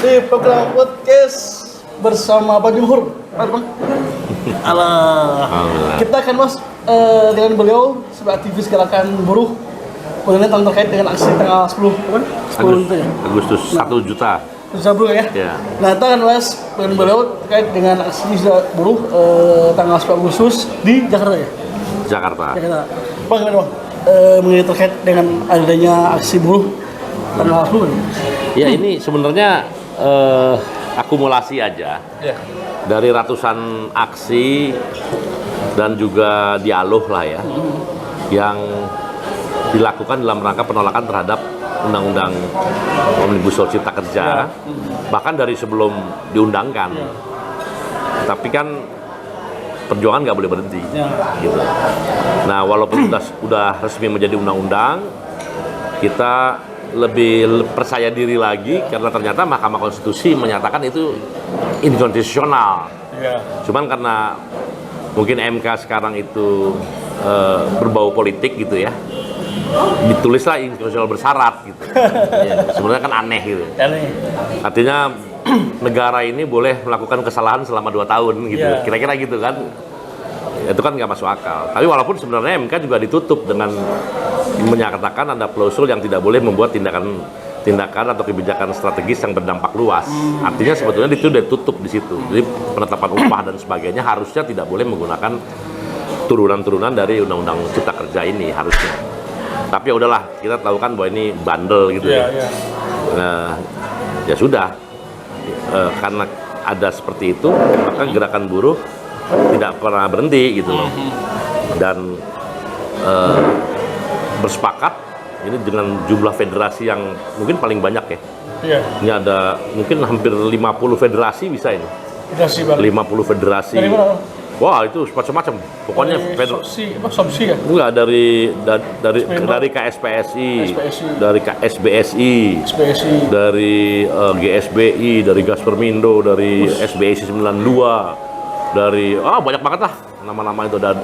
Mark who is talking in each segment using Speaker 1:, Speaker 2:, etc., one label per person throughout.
Speaker 1: di program podcast bersama Pak Jumhur. Bang. Alah. Kita akan Mas dengan beliau sebagai aktivis gerakan buruh mengenai tentang terkait dengan aksi tanggal 10 itu ya.
Speaker 2: Agustus 1 juta.
Speaker 1: Buruh ya. Nah, kita akan bahas dengan beliau terkait dengan aksi buruh tanggal 10 Agustus di Jakarta ya.
Speaker 2: Jakarta.
Speaker 1: Bang, gimana Bang? Mengenai terkait dengan adanya aksi buruh tanggal 10.
Speaker 2: Ya ini sebenarnya akumulasi aja dari ratusan aksi dan juga dialog lah ya yang dilakukan dalam rangka penolakan terhadap Undang-Undang Omnibus Law Cipta Kerja, bahkan dari sebelum diundangkan. Tapi kan perjuangan nggak boleh berhenti. Gitu. Nah, walaupun udah resmi menjadi undang-undang, kita lebih percaya diri lagi karena ternyata Mahkamah Konstitusi menyatakan itu inkonstitusional. Cuman karena mungkin MK sekarang itu berbau politik gitu ya, ditulislah inkonstitusional bersyarat gitu. Ya, sebenarnya kan aneh gitu. Artinya negara ini boleh melakukan kesalahan selama 2 tahun gitu. Kira-kira gitu kan. Itu kan nggak masuk akal. Tapi walaupun sebenarnya MK juga ditutup dengan menyatakan ada klausul yang tidak boleh membuat tindakan atau kebijakan strategis yang berdampak luas. Artinya sebetulnya itu udah tutup di situ. Jadi penetapan upah dan sebagainya harusnya tidak boleh menggunakan turunan-turunan dari Undang-Undang Cipta Kerja ini harusnya. Tapi ya udahlah, kita tahu kan bahwa ini bandel gitu ya. Ya sudah, karena ada seperti itu, maka gerakan buruh tidak pernah berhenti gitu loh. Dan bersepakat ini dengan jumlah federasi yang mungkin paling banyak ya. Ini ada mungkin hampir 50 federasi bisa ini. 50 federasi. Wah, itu macam-macam. Pokoknya
Speaker 1: Somsi ya?
Speaker 2: Enggak, dari KSPSI, dari KSBSI, dari GSBI, dari Gaspermindo, dari SBSI 92, dari banyak banget lah nama-nama itu, dan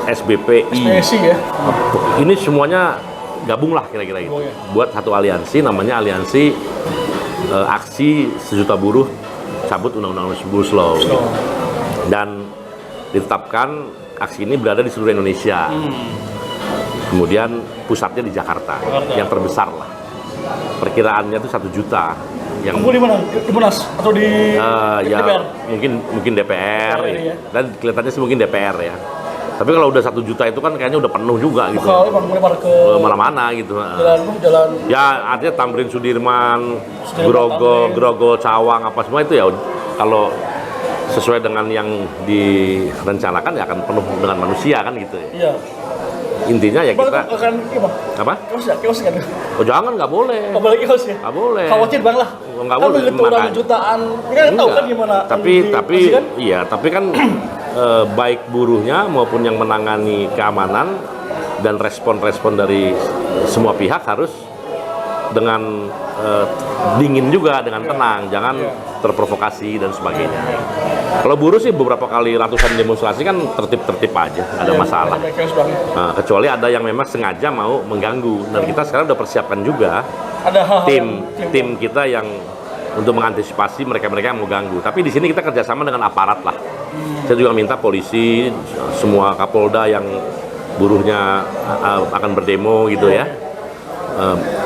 Speaker 2: SBPI.
Speaker 1: ya.
Speaker 2: Ini semuanya gabung lah kira-kira gitu. Buat satu aliansi namanya Aliansi Aksi Sejuta Buruh Cabut Undang-Undang Omnibus Law. Dan ditetapkan aksi ini berada di seluruh Indonesia. Kemudian pusatnya di Jakarta, yang terbesar lah. Perkiraannya itu 1 juta. Yang
Speaker 1: di mana? Di Monas atau di DPR?
Speaker 2: Mungkin DPR ya. Dan kelihatannya sih mungkin DPR ya. Tapi kalau udah 1 juta itu kan kayaknya udah penuh juga gitu.
Speaker 1: Ke
Speaker 2: mana-mana gitu.
Speaker 1: Jalan.
Speaker 2: Ya artinya Tamrin Sudirman, Grogol, Cawang apa semua itu ya kalau sesuai dengan yang direncanakan ya akan penuh dengan manusia kan gitu ya.
Speaker 1: Iya.
Speaker 2: Intinya ya kita apa?
Speaker 1: Kios kan?
Speaker 2: Oh jangan, nggak boleh.
Speaker 1: Nggak boleh kios ya?
Speaker 2: Nggak boleh.
Speaker 1: Khawatir bang lah.
Speaker 2: Nggak boleh.
Speaker 1: Kan jutaan. Kita kan tahu kan gimana.
Speaker 2: Tapi kan baik buruhnya maupun yang menangani keamanan dan respon-respon dari semua pihak harus dengan dingin juga, dengan tenang, jangan terprovokasi dan sebagainya. Kalau buruh sih beberapa kali ratusan demonstrasi kan tertib-tertib aja, ada masalah. Nah, kecuali ada yang memang sengaja mau mengganggu, dan kita sekarang udah persiapkan juga tim kita yang untuk mengantisipasi mereka-mereka yang mau ganggu. Tapi di sini kita kerjasama dengan aparat lah. Saya juga minta polisi, semua Kapolda yang buruhnya akan berdemo gitu ya,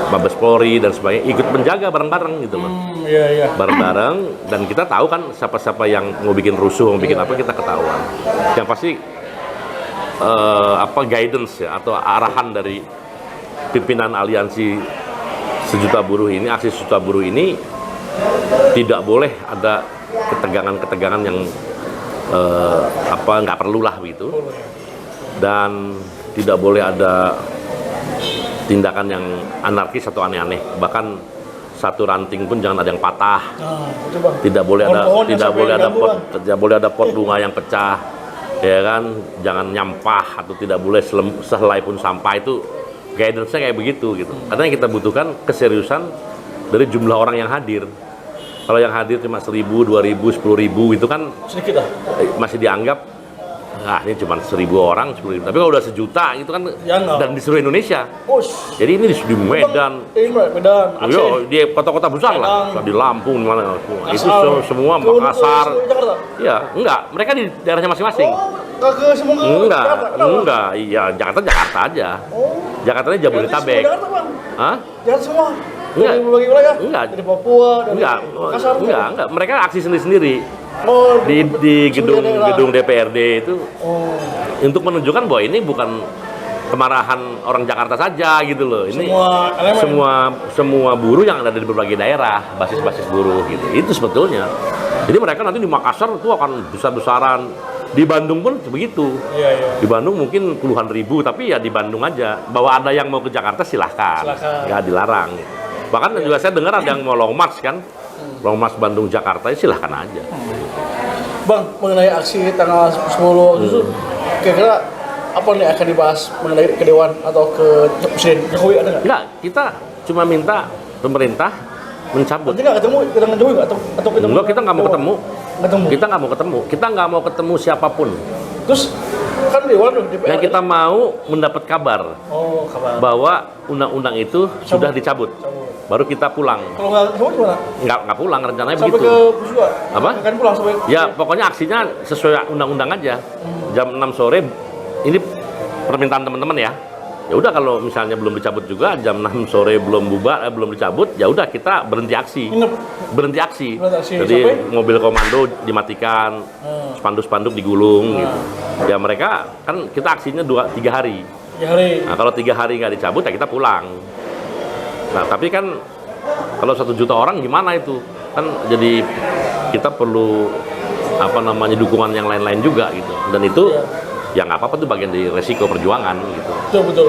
Speaker 2: Mabes Polri dan sebagainya ikut menjaga bareng-bareng gitu loh. Bareng-bareng, dan kita tahu kan siapa-siapa yang mau bikin rusuh, mau bikin apa, kita ketahuan. Yang pasti guidance ya atau arahan dari pimpinan aliansi Sejuta Buruh ini, aksi Sejuta Buruh ini, tidak boleh ada ketegangan-ketegangan yang nggak perlu lah gitu, dan tidak boleh ada tindakan yang anarkis atau aneh-aneh. Bahkan satu ranting pun jangan ada yang patah. Tidak boleh ada pot bunga yang pecah, ya kan? Jangan nyampah atau tidak boleh sehelai pun sampah. Itu guidance-nya kayak begitu gitu. Karena yang kita butuhkan keseriusan dari jumlah orang yang hadir. Kalau yang hadir cuma 1.000, 2.000, 10.000 itu kan sedikit lah. Masih dianggap ini cuma 1.000 orang, 10.000. Tapi kalau udah 1 juta gitu kan,
Speaker 1: Ya, enggak.
Speaker 2: dan di seluruh Indonesia.
Speaker 1: Push.
Speaker 2: Jadi ini di Medan,
Speaker 1: Medan, Aceh.
Speaker 2: yo, di kota-kota besar lah,
Speaker 1: Padang.
Speaker 2: di Lampung, di mana semua. Itu
Speaker 1: Asal.
Speaker 2: semua
Speaker 1: Ke
Speaker 2: Makassar.
Speaker 1: Jakarta.
Speaker 2: Ya, enggak, mereka di daerahnya masing-masing.
Speaker 1: Oh, nggak ke semua ke
Speaker 2: Enggak,
Speaker 1: Jakarta. Kenapa?
Speaker 2: enggak, iya Jakarta aja.
Speaker 1: Oh.
Speaker 2: Jakartanya
Speaker 1: Berarti
Speaker 2: Jabodetabek.
Speaker 1: semua Jakarta, Bang.
Speaker 2: Hah?
Speaker 1: Jakarta semua.
Speaker 2: Enggak.
Speaker 1: Dari berbagai wilayah.
Speaker 2: Enggak.
Speaker 1: Dari Papua, dari
Speaker 2: Enggak,
Speaker 1: Makassar.
Speaker 2: enggak. Mereka aksi sendiri-sendiri
Speaker 1: Oh,
Speaker 2: di
Speaker 1: seluruh daerah.
Speaker 2: gedung DPRD itu
Speaker 1: Oh.
Speaker 2: untuk menunjukkan bahwa ini bukan kemarahan orang Jakarta saja gitu loh. Ini
Speaker 1: Semua elemen.
Speaker 2: semua buruh yang ada di berbagai daerah, basis-basis buruh gitu. Itu sebetulnya. Jadi mereka nanti di Makassar itu akan besar-besaran. Di Bandung pun begitu.
Speaker 1: Iya, iya.
Speaker 2: Di Bandung mungkin puluhan ribu, tapi ya di Bandung aja. Bahwa ada yang mau ke Jakarta silahkan, nggak dilarang. Bahkan juga saya dengar ada yang mau long march kan, long march Bandung Jakarta, ya silahkan aja.
Speaker 1: Bang, mengenai aksi tanggal 10 Agustus, kira-kira apa nih akan dibahas mengenai ke Dewan atau ke Presiden Jokowi ada nggak?
Speaker 2: Enggak, kita cuma minta pemerintah mencabut.
Speaker 1: Nanti nggak ketemu dengan Jokowi nggak? Atau ketemu?
Speaker 2: Enggak, kita nggak mau ketemu.
Speaker 1: Ketemu.
Speaker 2: Kita nggak mau ketemu. Kita nggak mau ketemu siapapun.
Speaker 1: Terus kan Dewan tuh DPR.
Speaker 2: Yang kita mau mendapat kabar
Speaker 1: Oh, kabar.
Speaker 2: bahwa undang-undang itu sudah dicabut. Baru kita pulang.
Speaker 1: Kalau nggak ketemu gimana?
Speaker 2: Nggak pulang, rencananya
Speaker 1: Sampai
Speaker 2: begitu.
Speaker 1: ke Pusua.
Speaker 2: Apa?
Speaker 1: Kan pulang sampai.
Speaker 2: Ya, pokoknya aksinya sesuai undang-undang aja. Jam 6 sore, ini permintaan teman-teman ya. Ya udah kalau misalnya belum dicabut juga, jam 6 sore belum bubar, belum dicabut, ya udah kita berhenti aksi.
Speaker 1: Nginep.
Speaker 2: Berhenti aksi.
Speaker 1: Berhenti aksi.
Speaker 2: Jadi
Speaker 1: Sampai?
Speaker 2: mobil komando dimatikan, spanduk-spanduk digulung gitu. Ya mereka kan kita aksinya 2-3 hari.
Speaker 1: 3 hari.
Speaker 2: Nah kalau 3 hari nggak dicabut ya kita pulang. Nah tapi kan kalau 1 juta orang gimana itu? Kan jadi kita perlu apa namanya dukungan yang lain-lain juga gitu. Dan itu ya nggak apa-apa tuh bagian dari resiko perjuangan gitu.
Speaker 1: Betul, betul.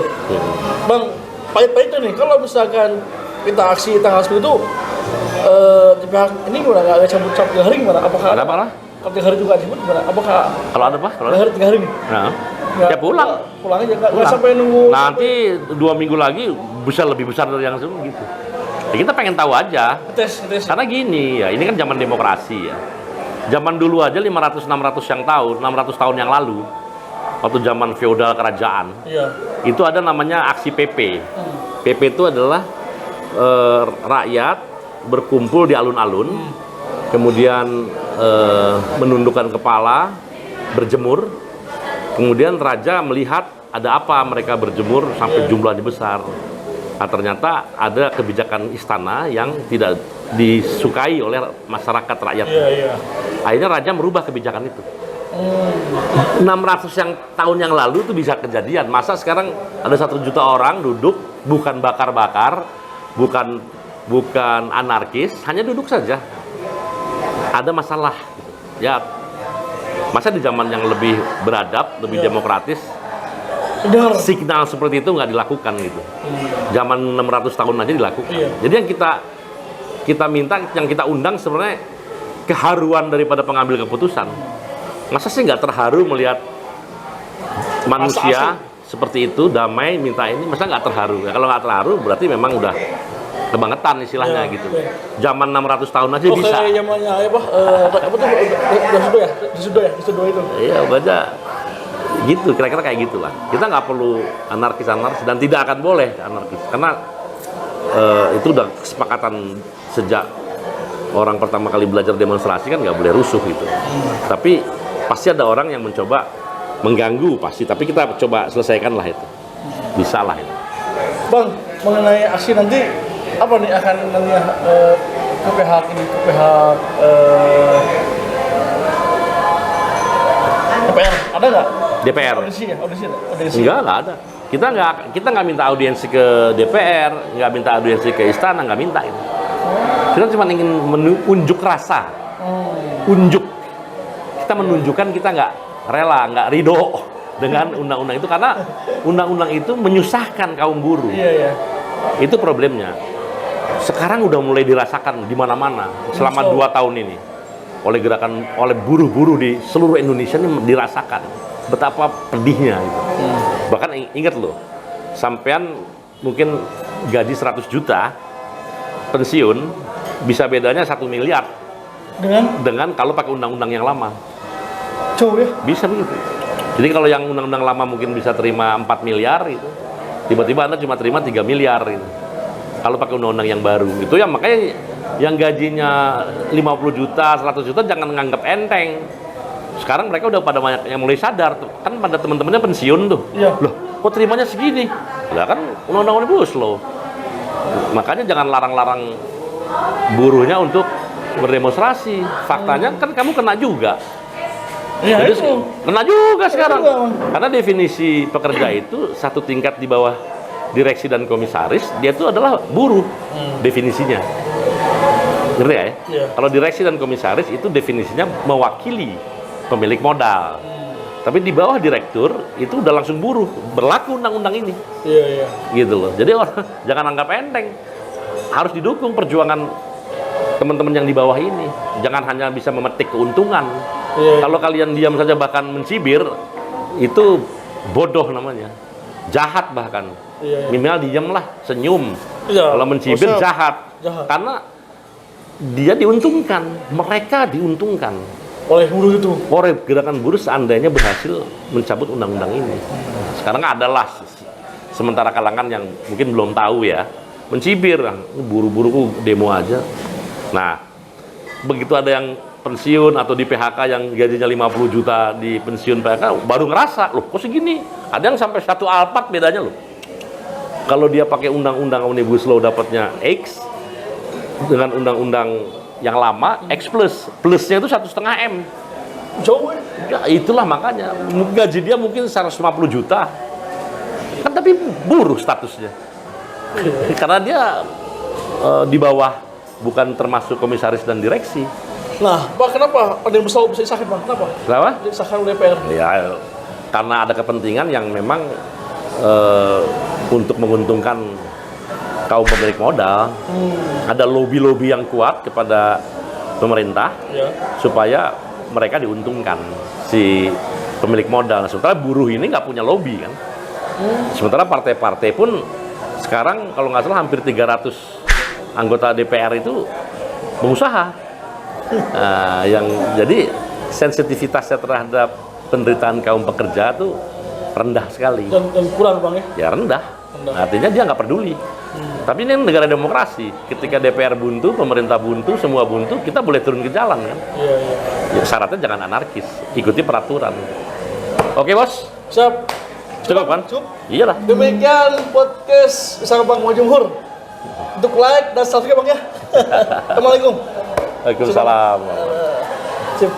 Speaker 1: Bang, pahit-pahitnya nih, kalau misalkan kita aksi tanggal 10 itu di pihak ini gimana? Nggak cabut 3 hari gimana? Apakah
Speaker 2: Ada apa lah?
Speaker 1: Kalau 3 hari juga disebut gimana? Apakah
Speaker 2: Kalau ada apa? Kalau
Speaker 1: 3
Speaker 2: ada?
Speaker 1: hari, 3 hari nih?
Speaker 2: Nah,
Speaker 1: Nggak-
Speaker 2: ya pulang.
Speaker 1: Pulang aja, nggak
Speaker 2: Pulang.
Speaker 1: sampai nunggu.
Speaker 2: Nanti 2 minggu lagi bisa lebih besar dari yang sebelum gitu. Ya, kita pengen tahu aja.
Speaker 1: Tes.
Speaker 2: Karena gini ya, ini kan zaman demokrasi ya. Zaman dulu aja 500-600 tahun yang lalu, waktu zaman feodal kerajaan,
Speaker 1: Iya.
Speaker 2: itu ada namanya aksi PP. PP itu adalah rakyat berkumpul di alun-alun, kemudian menundukkan kepala, berjemur, kemudian raja melihat ada apa mereka berjemur sampai jumlahnya besar. Nah, ternyata ada kebijakan istana yang tidak disukai oleh masyarakat rakyat.
Speaker 1: Iya.
Speaker 2: Akhirnya raja merubah kebijakan itu. 600 tahun yang lalu itu bisa kejadian. Masa sekarang ada 1 juta orang duduk, bukan bakar-bakar, bukan anarkis, hanya duduk saja. Ada masalah. Ya, masa di zaman yang lebih beradab, lebih demokratis,
Speaker 1: Dengar.
Speaker 2: signal seperti itu nggak dilakukan gitu. Zaman 600 tahun aja dilakukan.
Speaker 1: Iya.
Speaker 2: Jadi yang kita minta, yang kita undang sebenarnya keharuan daripada pengambil keputusan. Masa sih nggak terharu melihat manusia seperti itu damai minta ini? Masa nggak terharu? Ya, kalau nggak terharu berarti memang udah kebangetan istilahnya
Speaker 1: Iya,
Speaker 2: gitu.
Speaker 1: iya.
Speaker 2: Zaman 600 tahun aja bisa.
Speaker 1: Kayak zamannya apa tuh? Disudo itu.
Speaker 2: Iya, baca gitu, kira-kira kayak gitulah. Kita nggak perlu anarkis dan tidak akan boleh anarkis karena itu udah kesepakatan sejak orang pertama kali belajar demonstrasi kan nggak boleh rusuh gitu. Tapi pasti ada orang yang mencoba mengganggu pasti. Tapi kita coba selesaikan lah itu, bisa lah itu.
Speaker 1: Bang, mengenai aksi nanti apa nih akan nanti ke pihak DPR ada nggak?
Speaker 2: DPR.
Speaker 1: Audisi.
Speaker 2: Nggak ada. Kita nggak minta audiensi ke DPR, nggak minta audiensi ke istana, nggak minta itu. Kita cuma ingin unjuk rasa, unjuk. Kita menunjukkan kita nggak rela, nggak ridho dengan undang-undang itu karena undang-undang itu menyusahkan kaum buruh.
Speaker 1: Iya.
Speaker 2: Itu problemnya. Sekarang udah mulai dirasakan di mana-mana selama 2 tahun ini oleh buruh-buruh di seluruh Indonesia ini dirasakan betapa pedihnya gitu. Bahkan ingat loh, sampean mungkin gaji 100 juta pensiun bisa bedanya 1 miliar dengan kalau pakai undang-undang yang lama.
Speaker 1: Jauh ya?
Speaker 2: Bisa begitu. Jadi kalau yang undang-undang lama mungkin bisa terima 4 miliar itu, tiba-tiba Anda cuma terima 3 miliar itu. Kalau pakai undang-undang yang baru. Itu yang makanya yang gajinya 50 juta, 100 juta jangan menganggap enteng. Sekarang mereka udah pada banyak yang mulai sadar tuh. Kan pada teman-temannya pensiun tuh.
Speaker 1: Iya.
Speaker 2: Loh, kok terimanya segini? Lah kan undang-undang omnibus law. Makanya jangan larang-larang buruhnya untuk berdemonstrasi. Faktanya kan kamu kena juga.
Speaker 1: Iya,
Speaker 2: Jadi
Speaker 1: itu.
Speaker 2: kena juga sekarang.
Speaker 1: juga.
Speaker 2: Karena definisi pekerja itu satu tingkat di bawah direksi dan komisaris, dia itu adalah buruh definisinya. Ngerti ya?
Speaker 1: Iya.
Speaker 2: Kalau direksi dan komisaris itu definisinya mewakili pemilik modal. Tapi di bawah direktur itu udah langsung buruh, berlaku undang-undang ini.
Speaker 1: Iya, iya.
Speaker 2: Gitu loh. Jadi orang jangan anggap enteng. Harus didukung perjuangan teman-teman yang di bawah ini. Jangan hanya bisa memetik keuntungan.
Speaker 1: Iya.
Speaker 2: Kalau kalian diam saja bahkan mencibir, itu bodoh namanya. Jahat bahkan.
Speaker 1: Iya, iya.
Speaker 2: Minimal diamlah, senyum.
Speaker 1: Iya.
Speaker 2: Kalau mencibir
Speaker 1: Maksudnya
Speaker 2: jahat.
Speaker 1: jahat.
Speaker 2: Karena dia diuntungkan, mereka diuntungkan
Speaker 1: Oleh buruh itu.
Speaker 2: oleh gerakan buruh seandainya berhasil mencabut undang-undang ini. Sekarang adalah sementara kalangan yang mungkin belum tahu ya, mencibir, buru-buru demo aja. Nah, begitu ada yang pensiun atau di PHK yang gajinya 50 juta di pensiun PHK, baru ngerasa, loh kok segini? Ada yang sampai 1 Alphard bedanya loh. Kalau dia pakai undang-undang Omnibus Law dapatnya X, dengan undang-undang yang lama X plus, plusnya itu 1,5 M.
Speaker 1: Jauh,
Speaker 2: Ya, itulah makanya gaji dia mungkin 150 juta kan, tapi buruh statusnya karena dia di bawah, bukan termasuk komisaris dan direksi.
Speaker 1: Nah, Pak, kenapa ada yang besar bisa disahkan, Pak? Kenapa?
Speaker 2: Kenapa?
Speaker 1: Disahkan oleh DPR.
Speaker 2: Ya karena ada kepentingan yang memang untuk menguntungkan kaum pemilik modal. Ada lobby-lobby yang kuat kepada pemerintah
Speaker 1: Ya.
Speaker 2: supaya mereka diuntungkan, si pemilik modal. Sementara buruh ini nggak punya lobby kan. Sementara partai-partai pun sekarang kalau nggak salah hampir 300 anggota DPR itu pengusaha. Nah, yang jadi sensitivitasnya terhadap penderitaan kaum pekerja tuh rendah sekali.
Speaker 1: Dan kurang, Bang, ya?
Speaker 2: Ya rendah. Artinya dia nggak peduli. Tapi ini negara demokrasi. Ketika DPR buntu, pemerintah buntu, semua buntu, kita boleh turun ke jalan kan.
Speaker 1: Iya, iya.
Speaker 2: Ya, syaratnya jangan anarkis, ikuti peraturan. Oke bos,
Speaker 1: Siap.
Speaker 2: cukup kan?
Speaker 1: Cukup.
Speaker 2: Iyalah.
Speaker 1: Demikian podcast bersama Bang Majumhur. Untuk like dan subscribe, Bang, ya. Assalamualaikum.
Speaker 2: Waalaikumsalam.
Speaker 1: Sip.